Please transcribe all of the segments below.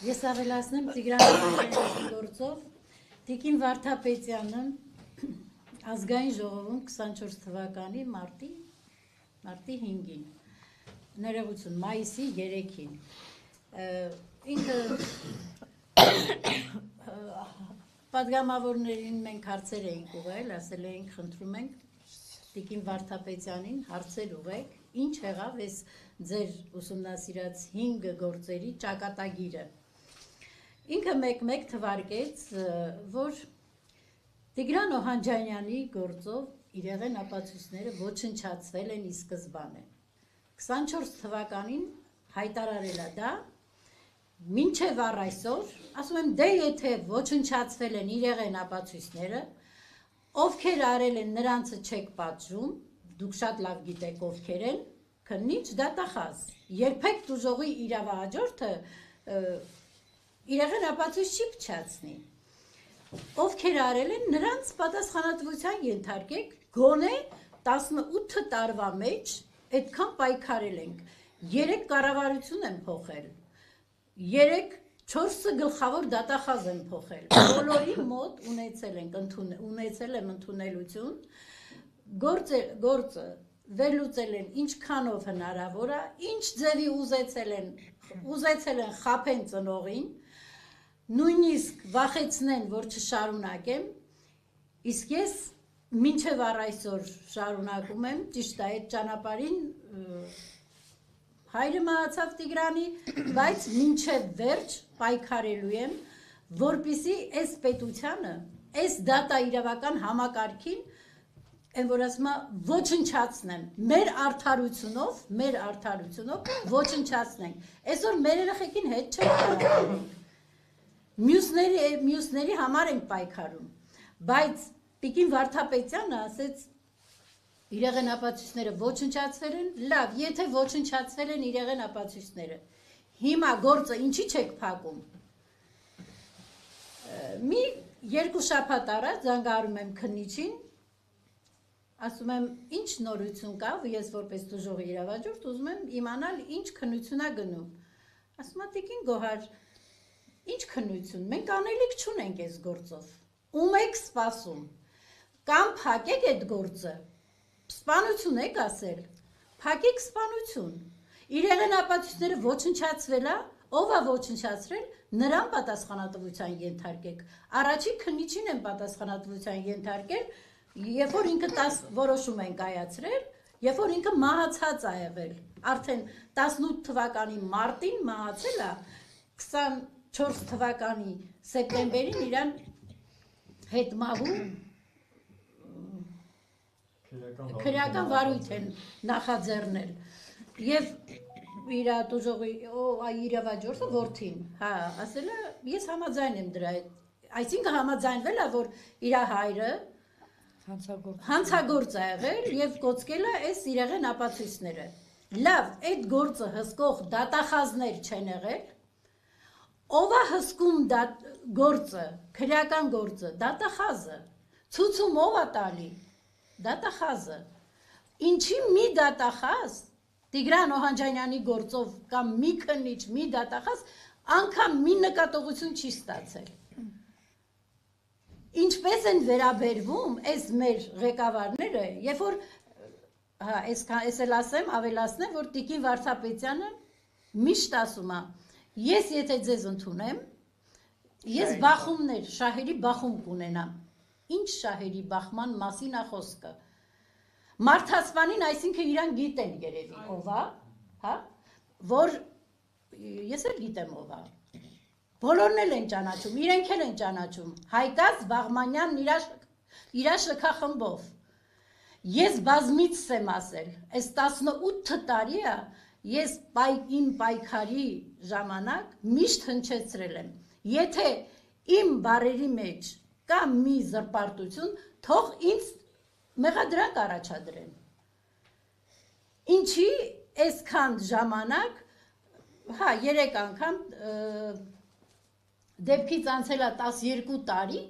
Ես ավելացնեմ Տիգրան գործով Տիկին Վարդապետյանը ազգային ժողովում 24 թվականի մարտի 5-ին ներողություն մայիսի 3-ին ինքը պատգամավորներին մենք հարցեր էինք ուղղել, ասել էինք խնդրում ենք Տիկին Վարդապետյանին հարցեր ուղղեք, ինչ եղավ այս ձեր ուսումնասիրած 5 գործերի ճակատագիրը։ Ինքը մեկ-մեկ թվարկեց, որ Տիգրան Օհանջանյանի գործով իրեղեն ապացույցները ոչնչացվել են ի սկզբանե։ 24 թվականին հայտարարել է դա, մինչև առ այսօր, ասում եմ, դե եթե ոչնչացվել են իրեղեն ապացույցները, ովքեր արել են նրանցը չեք պատժում, դուք շատ լավ գիտեք ովքեր են, քննիչ դատախազ, երբեք տուժողի իրավահաջորդը իրեղեն ապացույց չի փչացնի, ովքեր արել են նրանց պատասխանատվության ենթարկեք, գոնե 18 տարվա մեջ այդքան պայքարել ենք, 3 կառավարություն են փոխել, 4 գլխավոր դատախազ են փոխել, բոլորի մոտ ունեցել եմ ընդունելություն, գործը վերլուծել են ինչքանով հնարավոր է, ինչ ձևի ուզեցել են խաբեն ծնողին, նույնիսկ վախեցնեն, որ չշարունակեմ, իսկ ես մինչև առ այսօր շարունակում եմ, ճիշտ է, այդ ճանապարհին հայրը մահացավ Տիգրանի, բայց մինչև վերջ պայքարելու եմ, որպեսզի այս պետությանը, այս դատաիրավական համակարգին, այն որ ասում եմ, ոչնչացնեմ, մեր արդարությունով ոչնչացնենք, այսօր մեր երեխեքին հետ չենք կարող, մյուսների համար ենք պայքարում, բայց Տիկին Վարդապետյանը ասեց իրեղեն ապացույցները ոչնչացվել են, լավ, եթե ոչնչացվել են իրեղեն ապացույցները, հիմա գործը ինչի չեք փակում, մի 2 շաբաթ առաջ զանգահարում եմ քննիչին, ասում եմ ինչ նորություն կա, ես որպես տուժողի իրավահաջորդ ուզում եմ իմանալ ինչ քննություն է գնում, ասում է Տիկին Գոհար, ինչ քննություն, մենք անելիք չունենք այս գործով, ում եք սպասում, կամ փակեք այդ գործը, սպանություն եք ասել, փակեք սպանություն, իրեղեն ապացույցները ոչնչացվել է, ով է ոչնչացրել, նրան պատասխանատվության ենթարկեք, առաջին քննիչին են պատասխանատվության ենթարկել, երբ որ ինքը 10 որոշում են կայացրել, երբ որ ինքը մահացած է եղել, արդեն 18 թվականի մարտին մահացել է, 24 թվականի սեպտեմբերին իրան հետ մահու քրեական վարույթ են նախաձեռնել և իր տուժողի իրավահաջորդը որդին, ասել է, ես համաձայն եմ դրա հետ, այսինքն համաձայնվել է, որ իր հայրը հանցագործ է եղել և կոծկել է այս իրեղեն ապացույցները, լավ, այդ գործը հսկող դատախազներ չեն եղել, ով է հսկում գործը, քրեական գործը, դատախազը, ցուցում ով է տալի, դատախազը, ինչի մի դատախազ, Տիգրան Օհանջանյանի գործով կամ մի քննիչ, մի դատախազ, անգամ մի նկատողություն չի ստացել, ինչպես են վերաբերվում այս մեր ղեկավարները, երբ որ, այս էլ ասեմ, ավելացնեմ, որ Տիկին Վարդապետյանը միշտ ասում է, ես եթե ձեզ ընդունեմ, ես բախումներ, շահերի բախում կունենամ, ինչ շահերի բախման մասին է խոսքը, մարդասպանին, այսինքն իրան գիտեն երևի, ով է, որ ես էլ գիտեմ ով է, բոլորն էլ են ճանաչում, իրենք էլ են ճանաչում, Հայկաց Բաղմանյանն իր շքախմբով, ես բազմիցս եմ ասել, այս 18 տարի է, ես իմ պայքարի ժամանակ միշտ հնչեցրել եմ, եթե իմ բառերի մեջ կա մի զրպարտություն, թող ինձ մեղադրանք առաջադրեն, ինչի այսքան ժամանակ, 3 անգամ դեպքից անցել է 12 տարի,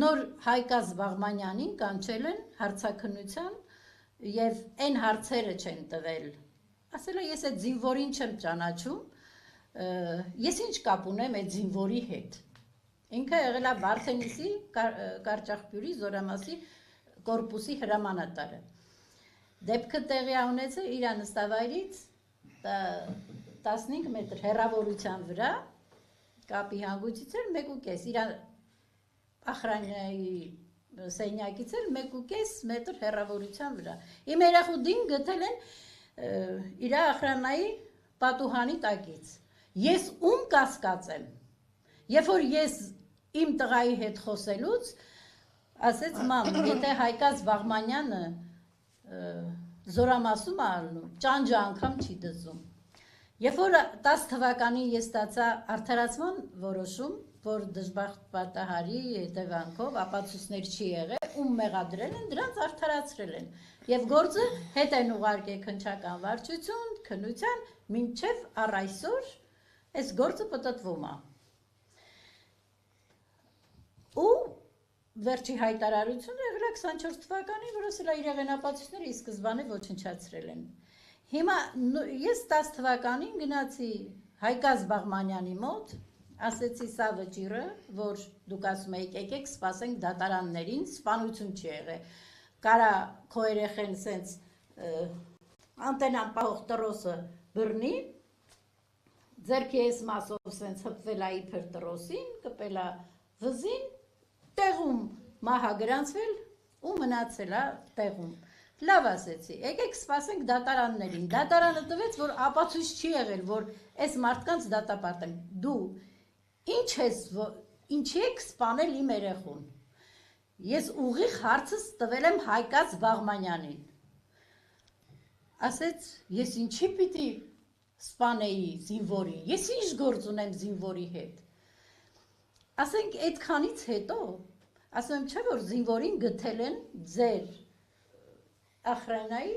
նոր Հայկաց Բաղմանյանին կանչել են հարցաքննության և այն հարցերը չեն տվել, ասել է ես այդ զինվորին չեմ ճանաչում, ես ինչ կապ ունեմ այդ զինվորի հետ։ Ինքը եղել է Վարդենիսի Կարճախբյուրի Զորամասի կորպուսի հրամանատարը։ Դեպքը տեղի ունեցել իր նստավայրից 15 մետր հեռավորության վրա, կապի հանգույցից էր 1.5, իր ախրանյայի սենյակից էր 1.5 մետր հեռավորության վրա։ Իմ երախուդին գտել են իր ախրանայի պատուհանի տակից։ Ես ում կասկածեմ։ Երբ որ ես իմ տղայի հետ խոսելուց ասեց մամ, եթե Հայկաց Վաղմանյանը Զորամասում ալնում, ճանճը անգամ չի դզում։ Երբ որ 10 թվականին ես ստացա արդարացման որոշում, որ դժբախտ պատահարի հետևանքով ապացույցներ չի եղել, ում մեղադրել են, դրանց արդարացրել են։ Եվ գործը հետ են ուղարկել քննչական վարչություն, քննության, մինչև առ այսօր այս գործը պտտվում է։ Ու վերջի հայտարարությունը եղել է 24 թվականին, որ ասել է իր եղենապատիվները ի սկզբանե ոչնչացրել են։ Հիմա ես 10 թվականին գնացի Հայկաց Բաղմանյանի մոտ, ասեցի սա վճիռը, որ դուք ասում եք եկեք սպասենք դատարաններին, սպանություն չի եղել։ Կարա քո երեխեն սենց անտենան պահող տրոսը բռնի, ձեռքի այս մասով սենց հպվել է իբր տրոսին, կպել է վզին, տեղում մահա գրանցվել ու մնացել է տեղում։ Լավ ասեցի, եկեք սպասենք դատարաններին։ Դատարանը տվեց, որ ապացույց չի եղել, որ այս մարդկանց դատապարտեն։ Դու ինչի եք սպանել իմ երեխուն։ Ես ուղիղ հարցս տվել եմ Հայկաց Բաղմանյանին։ Ասեց, ես ինչի պիտի սպանեի զինվորին, ես ինչ գործ ունեմ զինվորի հետ։ Ասենք այդքանից հետո, ասում եմ չէ, որ զինվորին գտել են ձեր ախրանայի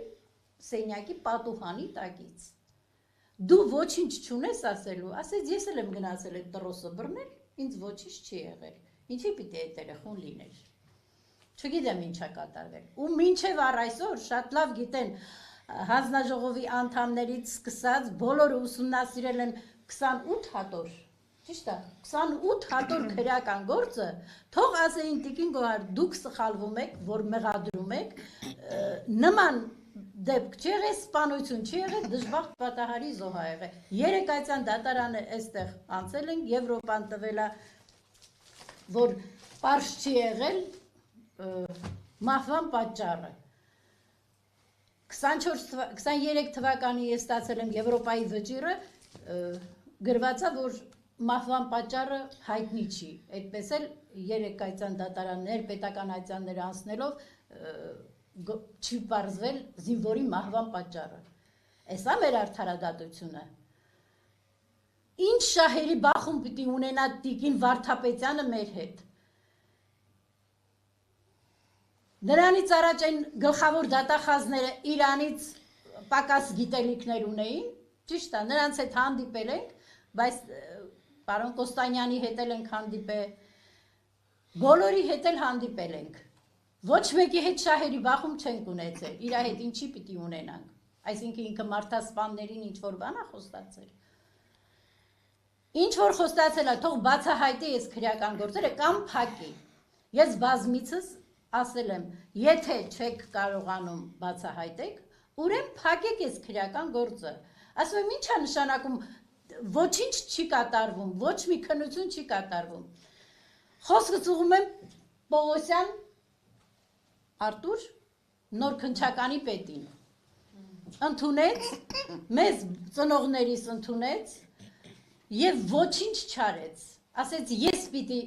սենյակի պատուհանի տակից։ Դու ոչինչ չունես ասելու, ասեց ես էլ եմ գնացել այդ տրոսը բռնել, ինձ ոչինչ չի եղել, ինչի պիտի այդ երեխուն լիներ։ Չգիտեմ ինչա կատարվել։ Ու մինչև առ այսօր շատ լավ գիտեն հանձնաժողովի անդամներից սկսած բոլորը ուսումնասիրել են 28 հատոր, ճիշտ է, 28 հատոր քրեական գործը, թող ասեին տիկին Գոհար, դուք սխալվում եք, որ մեղադրում եք, նման դեպք չի եղել, սպանություն չի եղել, դժբախտ պատահարի զոհ ա եղել։ Երեկայցյան դատարանը այստեղ անցել են, Եվրոպան տվել է, որ պարզ չի եղել մահվան պատճառը։ 23 թվականի ես ստացել եմ Եվրոպայի վճիռը, գրված է, որ մահվան պատճառը հայտնի չի, այդպես էլ երեկայցյան դատարաններ, պետական այցյաններ անցնելով չի պարզվել զինվորի մահվան պատճառը։ Էսա մեր արդարադատությունը։ Ինչ շահերի բախում պիտի ունենա տիկին Վարդապետյանը մեր հետ։ Նրանից առաջ այն գլխավոր դատախազները իրանից պակաս գիտելիքներ ունեին, ճիշտ է, նրանց հետ հանդիպել ենք, բայց պարոն Կոստանյանի հետ էլ ենք հանդիպել, բոլորի հետ էլ հանդիպել ենք։ Ոչ մեկի հետ շահերի բախում չենք ունեցել, իր հետ ինչի պիտի ունենանք, այսինքն ինքը մարդասպաններին ինչ-որ բան է խոստացել։ Ինչ-որ խոստացել է, թող բացահայտի ես քրեական գործերը կամ փակի։ Ես բազմիցս ասել եմ, եթե չեք կարողանում բացահայտեք, ուրեմն փակեք ես քրեական գործը։ Ասում եմ, ի՞նչ է նշանակում, ոչինչ չի կատարվում, ոչ մի քննություն չի կատարվում։ Խոսքս ուղղում եմ Պողոսյան Արտուր նոր քննչականի պետին։ Ընդունեց, մեզ ծնողներիս ընդունեց եւ ոչինչ չարեց։ Ասեց, ես պիտի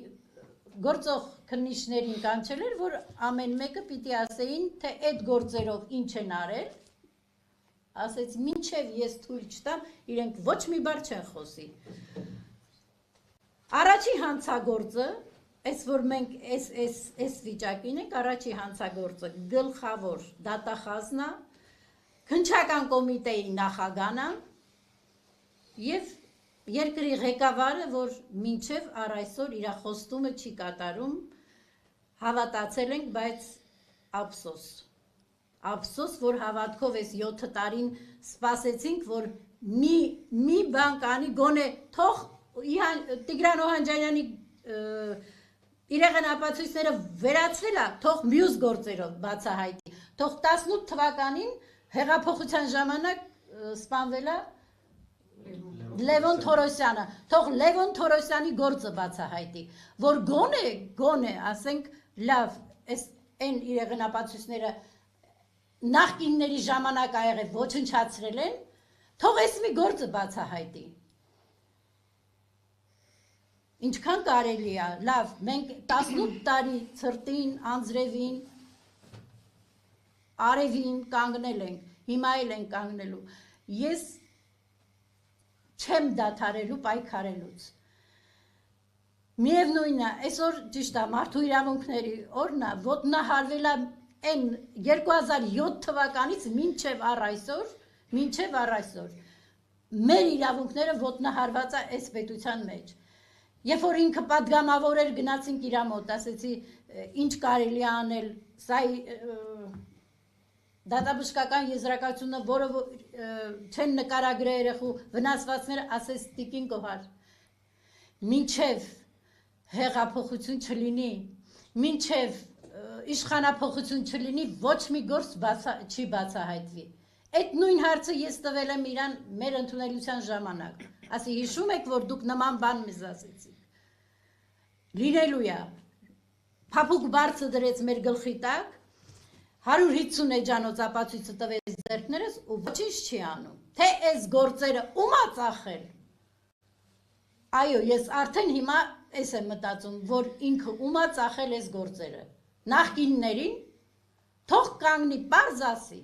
գործող քննիչներին կանչել էր, որ ամեն մեկը պիտի ասեին, թե այդ գործերով ինչ են արել, ասեց, մինչև ես թույլ չտամ, իրենք ոչ մի բառ չեն խոսի։ Առաջի հանցագործը, այս որ մենք այս վիճակին ենք, առաջի հանցագործը գլխավոր դատախազն է, քննչական կոմիտեի նախագահն է եւ երկրի ղեկավարը, որ մինչև առ այսօր իր խոստումը չի կատարում, հավատացել ենք, բայց ափսոս, որ հավատքով այս 7 տարին սպասեցինք, որ մի բան կանի, գոնե թող Տիգրան Օհանջանյանի իրեղենապացույցները վերացվելա, թող մյուս գործերով բացահայտի, թող 18 թվականին հեղափոխության ժամանակ սպանվելա Լևոն Թորոսյանը, թող Լևոն Թորոսյանի գործը բացահայտի, որ գոնե, ասենք, լավ, այն իրեղենապացույցները նախկինների ժամանակ ա եղել ոչնչացրել են, թող այս մի գործը բացահայտի։ Ինչքան կարելի է, լավ, մենք 18 տարի ցրտին, անձրևին, արևին կանգնել ենք, հիմա էլ ենք կանգնելու։ Ես չեմ դադարելու պայքարելուց։ Միևնույնն է, այսօր ճիշտ է, մարդու իրավունքների օրն է, ոտնահարվել է այն 2007 թվականից մինչև առ այսօր, մեր իրավունքները ոտնահարված է այս պետության մեջ։ Երբ որ ինքը պատգամավոր էր, գնացինք իր մոտ, ասեցի, ինչ կարելի է անել, սա դատաբժշկական եզրակացությունը, որը չեն նկարագրել երեխու վնասվածքները, ասես տիկին Գոհար, մինչև հեղափոխություն չլինի, մինչև իշխանափոխություն չլինի, ոչ մի գործ չի բացահայտվի։ Այդ նույն հարցը ես տվել եմ իրան մեր ընդունելության ժամանակ, ասի հիշում եք, որ դուք նման բան մեզ ասեցիք, լինելու է, փափուկ բարձը դրեց մեր գլխի տակ, 150 էջանոց ապացույցը տվեց ձեռքներս ու ոչինչ չի անում, թե այս գործերը ում ա ծախել, այո, ես արդեն հիմա այս եմ մտածում, որ ինքը ում ա ծախել այս գործերը, նախկիններին, թող կանգնի, պարզ ասի,